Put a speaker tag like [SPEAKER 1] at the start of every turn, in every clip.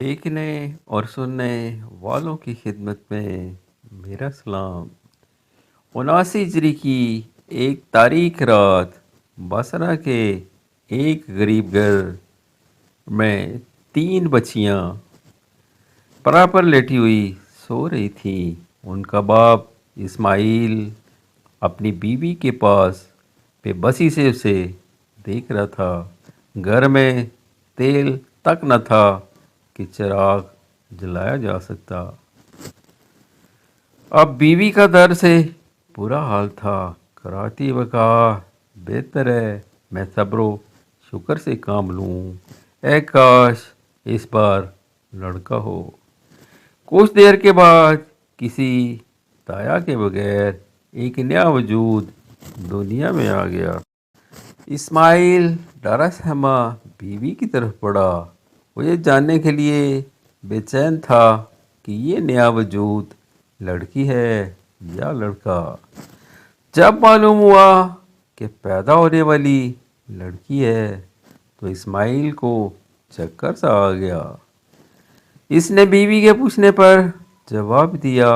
[SPEAKER 1] دیکھنے اور سننے والوں کی خدمت میں میرا سلام۔ 79 ہجری کی ایک تاریک رات بصرہ کے ایک غریب گھر میں 3 بچیاں برابر لیٹی ہوئی سو رہی تھیں۔ ان کا باپ اسماعیل اپنی بیوی کے پاس بے بسی سے اسے دیکھ رہا تھا۔ گھر میں تیل تک نہ تھا کہ چراغ جلایا جا سکتا۔ اب بیوی کا در سے برا حال تھا۔ کراتی وہ کہا، بہتر ہے میں صبر و شکر سے کام لوں، اے کاش اس بار لڑکا ہو۔ کچھ دیر کے بعد کسی دایا کے بغیر ایک نیا وجود دنیا میں آ گیا۔ اسماعیل ڈرا سہما بیوی کی طرف بڑھا۔ وہ یہ جاننے کے لیے بے چین تھا کہ یہ نیا وجود لڑکی ہے یا لڑکا۔ جب معلوم ہوا کہ پیدا ہونے والی لڑکی ہے تو اسماعیل کو چکر سا آ گیا۔ اس نے بیوی کے پوچھنے پر جواب دیا،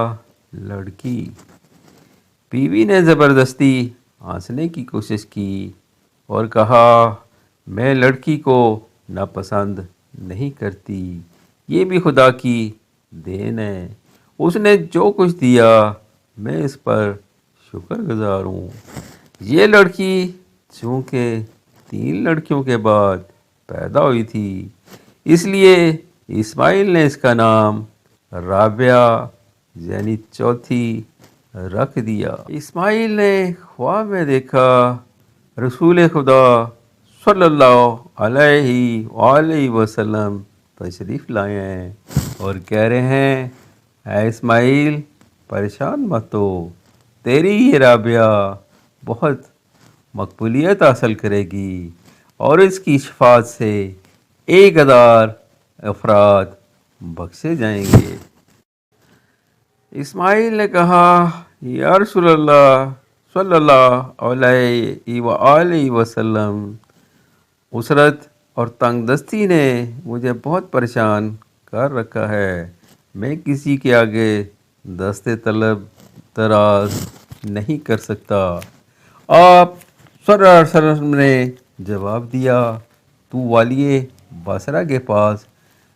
[SPEAKER 1] لڑکی۔ بیوی نے زبردستی ہنسنے کی کوشش کی اور کہا، میں لڑکی کو ناپسند نہیں کرتی، یہ بھی خدا کی دین ہے۔ اس نے جو کچھ دیا میں اس پر شکر گزار ہوں۔ یہ لڑکی چونکہ 3 لڑکیوں کے بعد پیدا ہوئی تھی، اس لیے اسماعیل نے اس کا نام رابعہ یعنی چوتھی رکھ دیا۔ اسماعیل نے خواب میں دیکھا رسول خدا صلی اللہ علیہ وآلہ وسلم تشریف لائے ہیں اور کہہ رہے ہیں، اے اسماعیل پریشان مت ہو، تیری یہ رابعہ بہت مقبولیت حاصل کرے گی اور اس کی شفاعت سے 1000 افراد بخشے جائیں گے۔ اسماعیل نے کہا، یا رسول اللہ صلی اللہ علیہ وآلہ وسلم، اسرت اور تنگ دستی نے مجھے بہت پریشان کر رکھا ہے، میں کسی کے آگے دست طلب دراز نہیں کر سکتا۔ آپ صلی اللہ علیہ وسلم نے جواب دیا، تو والی بصرہ کے پاس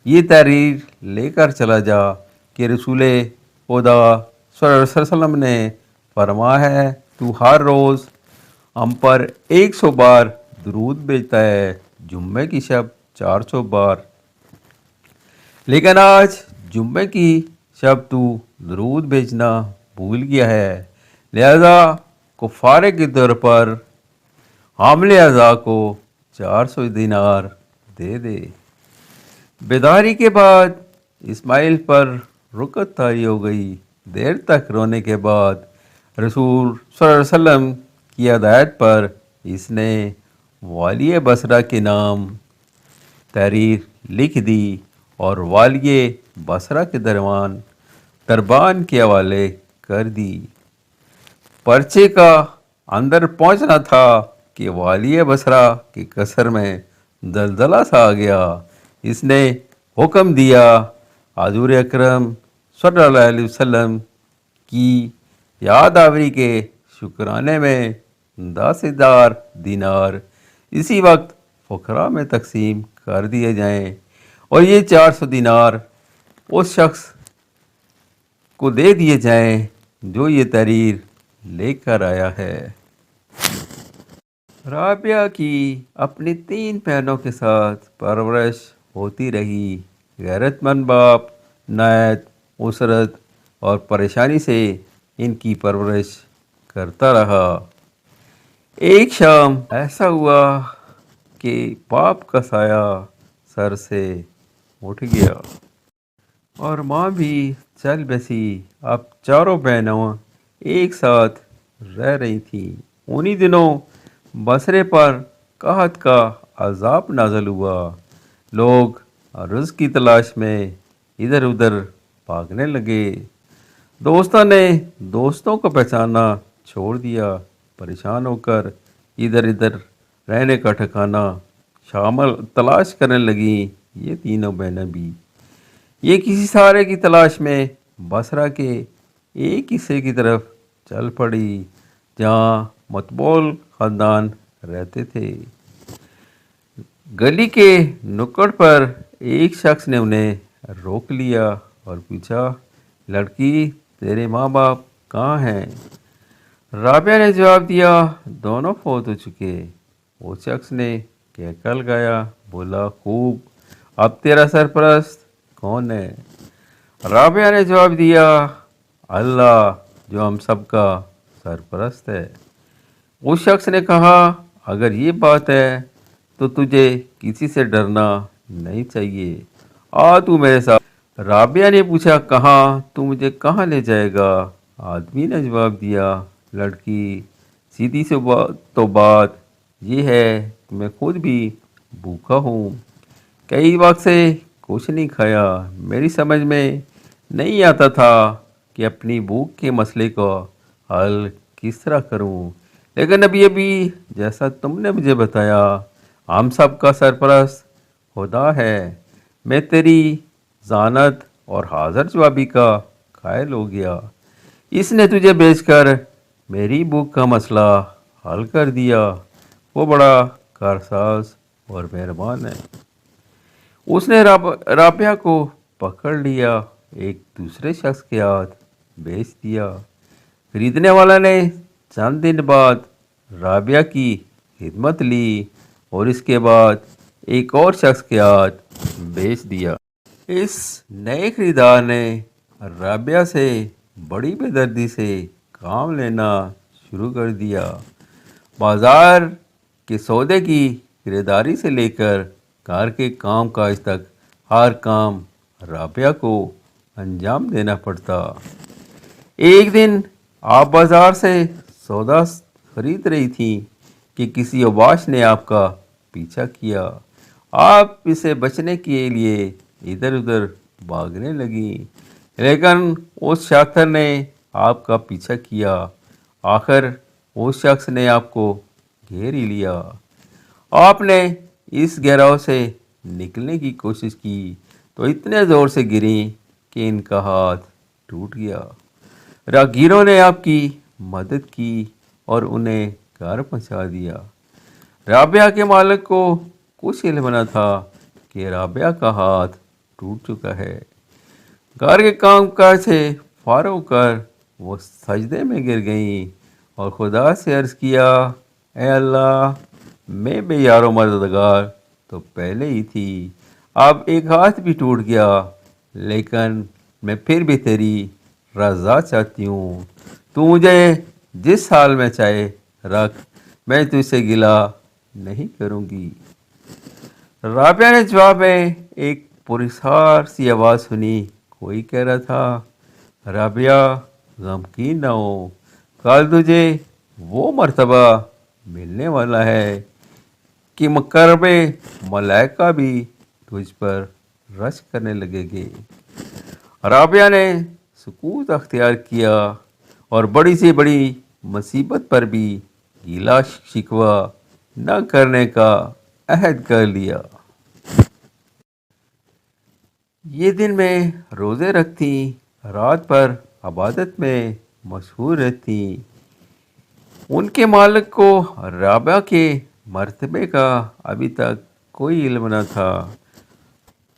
[SPEAKER 1] یہ تحریر لے کر چلا جا کہ رسول خدا صلی اللہ علیہ وسلم نے فرمایا ہے، تو ہر روز ہم پر 100 بار درود بھیجتا ہے، جمعے کی شب 400 بار، لیکن آج جمعے کی شب تو درود بھیجنا بھول گیا ہے، لہذا کفارے کے طور پر حامل اعضاء کو 400 دینار دے دے۔ بیداری کے بعد اسماعیل پر رکت طاری ہو گئی۔ دیر تک رونے کے بعد رسول صلی اللہ علیہ وسلم کی ہدایت پر اس نے والی بصرہ کے نام تحریر لکھ دی اور والی بصرہ کے دربان کے حوالے کر دی۔ پرچے کا اندر پہنچنا تھا کہ والی بصرہ کے قصر میں زلزلہ سا آ گیا۔ اس نے حکم دیا، حضور اکرم صلی اللہ علیہ وسلم کی یاد آوری کے شکرانے میں 10,000 دینار اسی وقت فقراء میں تقسیم کر دیے جائیں اور یہ 400 دینار اس شخص کو دے دیے جائیں جو یہ تحریر لے کر آیا ہے۔ رابعہ کی اپنی 3 بہنوں کے ساتھ پرورش ہوتی رہی۔ غیرت مند باپ نہایت اسرت اور پریشانی سے ان کی پرورش کرتا رہا۔ ایک شام ایسا ہوا کہ باپ کا سایہ سر سے اٹھ گیا اور ماں بھی چل بسی۔ اب چاروں بہنوں ایک ساتھ رہ رہی تھیں۔ انہی دنوں بصرے پر قحط کا عذاب نازل ہوا۔ لوگ رزق کی تلاش میں ادھر ادھر بھاگنے لگے۔ دوستوں نے دوستوں کو پہچاننا چھوڑ دیا۔ پریشان ہو کر ادھر ادھر رہنے کا ٹھکانہ تلاش کرنے لگیں یہ تینوں بہنیں بھی۔ یہ کسی سہارے کی تلاش میں بصرہ کے ایک حصے کی طرف چل پڑی جہاں متبول خاندان رہتے تھے۔ گلی کے نکڑ پر ایک شخص نے انہیں روک لیا اور پوچھا، لڑکی تیرے ماں باپ کہاں ہیں؟ رابعہ نے جواب دیا، دونوں فوت ہو چکے۔ وہ شخص نے کہکا لگایا، بولا، خوب، اب تیرا سرپرست کون ہے؟ رابعہ نے جواب دیا، اللہ جو ہم سب کا سرپرست ہے۔ اس شخص نے کہا، اگر یہ بات ہے تو تجھے کسی سے ڈرنا نہیں چاہیے، آ تو میرے ساتھ۔ رابعہ نے پوچھا، کہاں؟ تو مجھے کہاں لے جائے گا؟ آدمی نے جواب دیا، لڑکی سیدھی سے تو بات یہ ہے کہ میں خود بھی بھوکا ہوں، کئی وقت سے کچھ نہیں کھایا، میری سمجھ میں نہیں آتا تھا کہ اپنی بھوک کے مسئلے کو حل کس طرح کروں، لیکن ابھی جیسا تم نے مجھے بتایا، ہم سب کا سرپرست خدا ہے، میں تیری ذہانت اور حاضر جوابی کا قائل ہو گیا۔ اس نے تجھے بیچ کر میری بھوک کا مسئلہ حل کر دیا، وہ بڑا کارساز اور مہربان ہے۔ اس نے رابعہ کو پکڑ لیا، ایک دوسرے شخص کے ہاتھ بیچ دیا۔ خریدنے والا نے چند دن بعد رابعہ کی خدمت لی اور اس کے بعد ایک اور شخص کے ہاتھ بیچ دیا۔ اس نئے خریدار نے رابعہ سے بڑی بے دردی سے کام لینا شروع کر دیا، بازار کے سودے کی خریداری سے لے کر گھر کے کام کاج تک ہر کام رابعہ کو انجام دینا پڑتا۔ ایک دن آپ بازار سے سودا خرید رہی تھیں کہ کسی اوباش نے آپ کا پیچھا کیا۔ آپ اسے بچنے کے لیے ادھر ادھر بھاگنے لگیں، لیکن اس شاطر نے آپ کا پیچھا کیا۔ آخر اس شخص نے آپ کو گھیر ہی لیا۔ آپ نے اس گھیراؤ سے نکلنے کی کوشش کی تو اتنے زور سے گریں کہ ان کا ہاتھ ٹوٹ گیا۔ راہگیروں نے آپ کی مدد کی اور انہیں گھر پہنچا دیا۔ رابعہ کے مالک کو کچھ علم نہ تھا کہ رابعہ کا ہاتھ ٹوٹ چکا ہے۔ گھر کے کام کاج سے فارغ ہو کر وہ سجدے میں گر گئیں اور خدا سے عرض کیا، اے اللہ، میں بے یار و مددگار تو پہلے ہی تھی، اب ایک ہاتھ بھی ٹوٹ گیا، لیکن میں پھر بھی تیری رضا چاہتی ہوں، تو مجھے جس حال میں چاہے رکھ، میں تجھ سے گلہ نہیں کروں گی۔ رابعہ نے جواب میں ایک پراسرار سی آواز سنی، کوئی کہہ رہا تھا، رابعہ غمگین نہ ہو، کل تجھے وہ مرتبہ ملنے والا ہے کہ مقرب ملائکہ بھی تجھ پر رشک کرنے لگے گے۔ رابعہ نے سکوت اختیار کیا اور بڑی سے بڑی مصیبت پر بھی گلہ شکوہ نہ کرنے کا عہد کر لیا۔ یہ دن میں روزے رکھتی، رات پر عبادت میں مشغول رہتی۔ ان کے مالک کو رابعہ کے مرتبے کا ابھی تک کوئی علم نہ تھا۔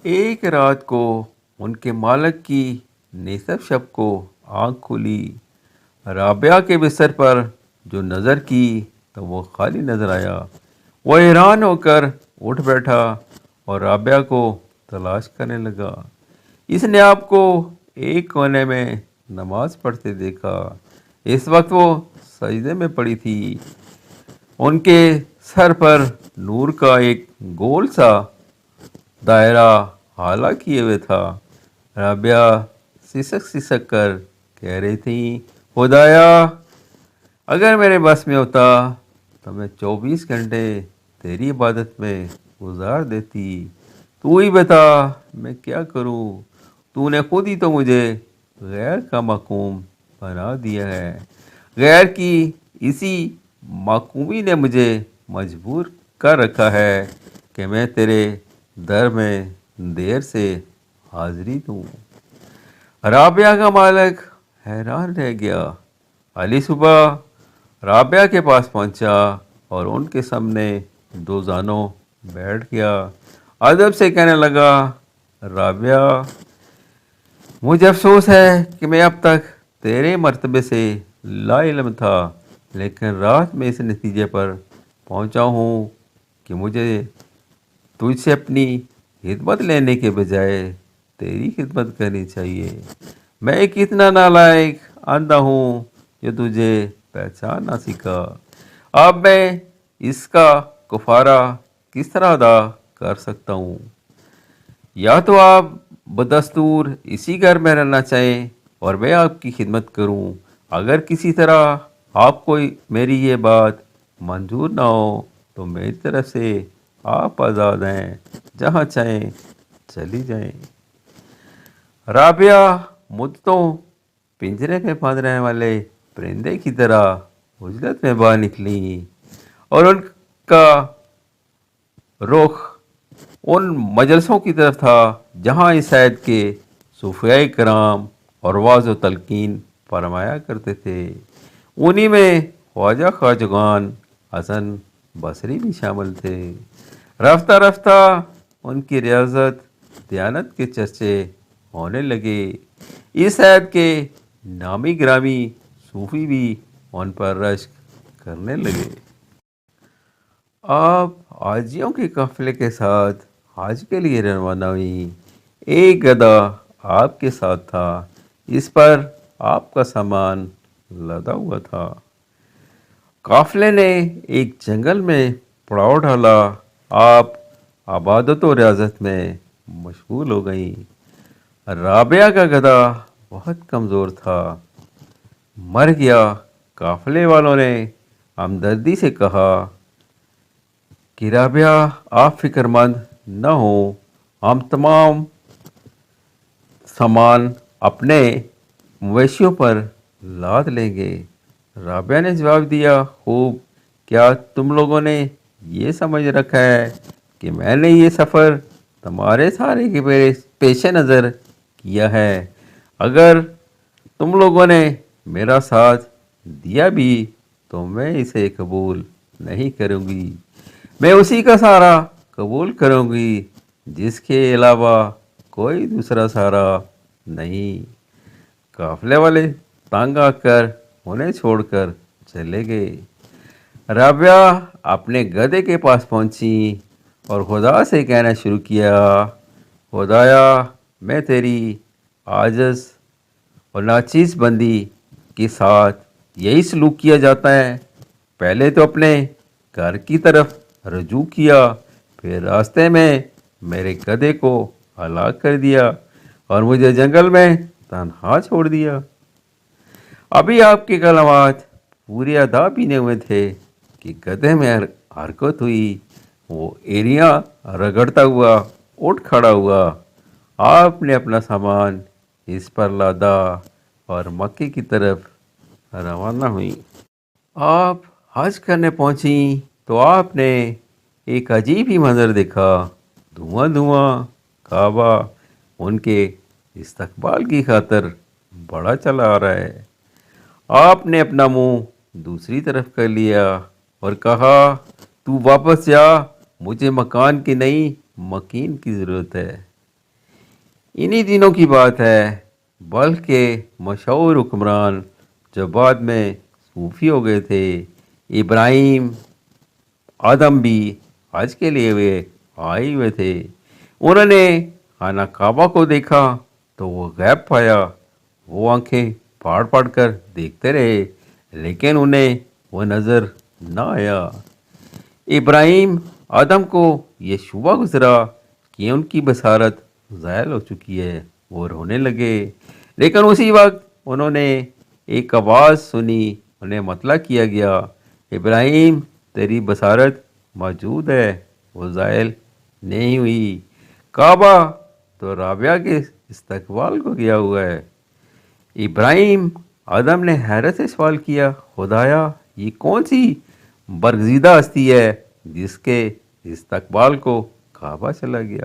[SPEAKER 1] ایک رات کو ان کے مالک کی نصف شب کو آنکھ کھلی، رابعہ کے بستر پر جو نظر کی تو وہ خالی نظر آیا۔ وہ حیران ہو کر اٹھ بیٹھا اور رابعہ کو تلاش کرنے لگا۔ اس نے آپ کو ایک کونے میں نماز پڑھتے دیکھا۔ اس وقت وہ سجدے میں پڑی تھی، ان کے سر پر نور کا ایک گول سا دائرہ حالہ کیے ہوئے تھا۔ رابعہ سسک سسک کر کہہ رہی تھی، خدایا، اگر میرے بس میں ہوتا تو میں 24 گھنٹے تیری عبادت میں گزار دیتی، تو ہی بتا میں کیا کروں، تو نے خود ہی تو مجھے غیر کا محکوم بنا دیا ہے، غیر کی اسی محکومی نے مجھے مجبور کر رکھا ہے کہ میں تیرے در میں دیر سے حاضری دوں۔ رابعہ کا مالک حیران رہ گیا۔ علی صبح رابعہ کے پاس پہنچا اور ان کے سامنے دو زانوں بیٹھ گیا۔ ادب سے کہنے لگا، رابعہ، مجھے افسوس ہے کہ میں اب تک تیرے مرتبے سے لا علم تھا، لیکن رات میں اس نتیجے پر پہنچا ہوں کہ مجھے تجھ سے اپنی خدمت لینے کے بجائے تیری خدمت کرنی چاہیے۔ میں ایک اتنا نالائق اندھا ہوں جو تجھے پہچان نہ سکا۔ اب میں اس کا کفارہ کس طرح ادا کر سکتا ہوں؟ یا تو آپ بدستور اسی گھر میں رہنا چاہیں اور میں آپ کی خدمت کروں، اگر کسی طرح آپ کو میری یہ بات منظور نہ ہو تو میری طرف سے آپ آزاد ہیں، جہاں چاہیں چلی جائیں۔ رابعہ مدتوں پنجرے میں بند رہنے والے پرندے کی طرح عجلت میں باہر نکلی اور ان کا رخ ان مجلسوں کی طرف تھا جہاں اس عہد کے صوفیاء کرام اور واعظ و تلقین فرمایا کرتے تھے۔ انہی میں خواجہ خواجگان حسن بصری بھی شامل تھے۔ رفتہ رفتہ ان کی ریاضت دیانت کے چرچے ہونے لگے۔ اس عہد کے نامی گرامی صوفی بھی ان پر رشک کرنے لگے۔ آپ حاجیوں کے قافلے کے ساتھ حج کے لیے روانہ ہوئی۔ ایک گدھا آپ کے ساتھ تھا، اس پر آپ کا سامان لدا ہوا تھا۔ قافلے نے ایک جنگل میں پڑاؤ ڈالا۔ آپ عبادت و ریاضت میں مشغول ہو گئیں۔ رابعہ کا گدھا بہت کمزور تھا، مر گیا۔ قافلے والوں نے ہمدردی سے کہا کہ رابعہ، آپ فکر مند نہ ہوں، ہم تمام سامان اپنے مویشیوں پر لاد لیں گے۔ رابعہ نے جواب دیا، خوب، کیا تم لوگوں نے یہ سمجھ رکھا ہے کہ میں نے یہ سفر تمہارے سہارے کے پیش نظر کیا ہے؟ اگر تم لوگوں نے میرا ساتھ دیا بھی تو میں اسے قبول نہیں کروں گی۔ میں اسی کا سہارا قبول کروں گی جس کے علاوہ کوئی دوسرا سہارا نہیں۔ قافلے والے تنگ آ کر انہیں چھوڑ کر چلے گئے۔ رابعہ اپنے گدھے کے پاس پہنچی اور خدا سے کہنا شروع کیا، خدایا، میں تیری عاجز اور ناچیز بندی کے ساتھ یہی سلوک کیا جاتا ہے۔ پہلے تو اپنے گھر کی طرف رجوع کیا، پھر راستے میں میرے گدھے کو ہلاک کر دیا اور مجھے جنگل میں تنہا چھوڑ دیا۔ ابھی آپ کے کلمات پورے ادا پینے ہوئے تھے کہ گدھے میں حرکت ہوئی۔ وہ ایریاں رگڑتا ہوا اٹھ کھڑا ہوا۔ آپ نے اپنا سامان اس پر لادا اور مکے کی طرف روانہ ہوئی۔ آپ حج کرنے پہنچیں تو آپ نے ایک عجیب ہی منظر دیکھا۔ دھواں دھواں کعبہ ان کے استقبال کی خاطر بڑا چلا آ رہا ہے۔ آپ نے اپنا منہ دوسری طرف کر لیا اور کہا، تو واپس جا، مجھے مکان کی نہیں مکین کی ضرورت ہے۔ انہی دنوں کی بات ہے، بلکہ مشہور حکمران جو بعد میں صوفی ہو گئے تھے، ابراہیم آدم بھی حج کے لیے آئے ہوئے تھے۔ انہوں نے خانہ کعبہ کو دیکھا تو وہ غیب پایا۔ وہ آنکھیں پھاڑ پھاڑ کر دیکھتے رہے لیکن انہیں وہ نظر نہ آیا۔ ابراہیم آدم کو یہ شبہ گزرا کہ ان کی بصارت زائل ہو چکی ہے۔ وہ رونے لگے، لیکن اسی وقت انہوں نے ایک آواز سنی، انہیں مطلع کیا گیا، ابراہیم، تیری بصارت موجود ہے، وہ زائل نہیں ہوئی۔ کعبہ تو رابعہ کے استقبال کو گیا ہوا ہے۔ ابراہیم آدم نے حیرت سے سوال کیا، خدایا، یہ کون سی برگزیدہ ہستی ہے جس کے استقبال کو کعبہ چلا گیا؟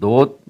[SPEAKER 1] 2